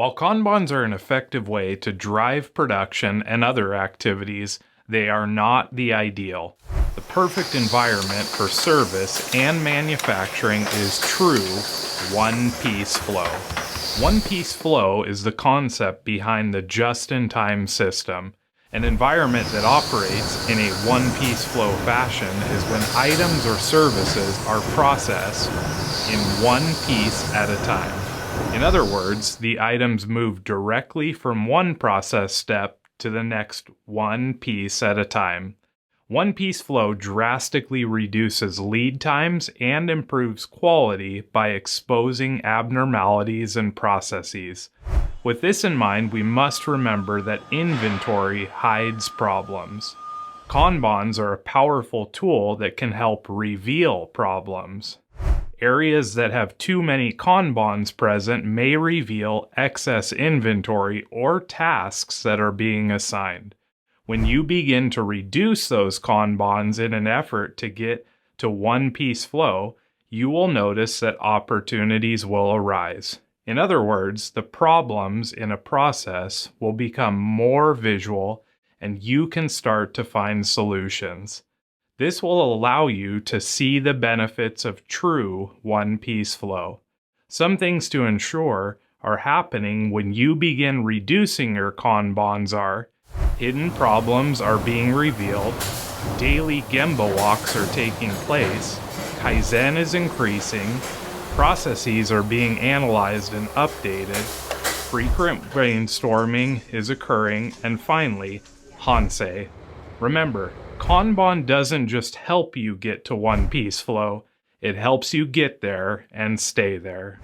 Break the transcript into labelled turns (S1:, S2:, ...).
S1: While Kanbans are an effective way to drive production and other activities, they are not the ideal. The perfect environment for service and manufacturing is true one-piece flow. One-piece flow is the concept behind the just-in-time system. An environment that operates in a one-piece flow fashion is when items or services are processed in one piece at a time. In other words, the items move directly from one process step to the next one piece at a time. One-piece flow drastically reduces lead times and improves quality by exposing abnormalities in processes. With this in mind, we must remember that inventory hides problems. Kanbans are a powerful tool that can help reveal problems. Areas that have too many Kanbans present may reveal excess inventory or tasks that are being assigned. When you begin to reduce those Kanbans in an effort to get to one-piece flow, you will notice that opportunities will arise. In other words, the problems in a process will become more visual and you can start to find solutions. This will allow you to see the benefits of true one-piece flow. Some things to ensure are happening when you begin reducing your Kanbans are: hidden problems are being revealed, daily Gemba walks are taking place, Kaizen is increasing, processes are being analyzed and updated, frequent brainstorming is occurring, and finally, Hansei. Remember, Kanban doesn't just help you get to one-piece flow, it helps you get there and stay there.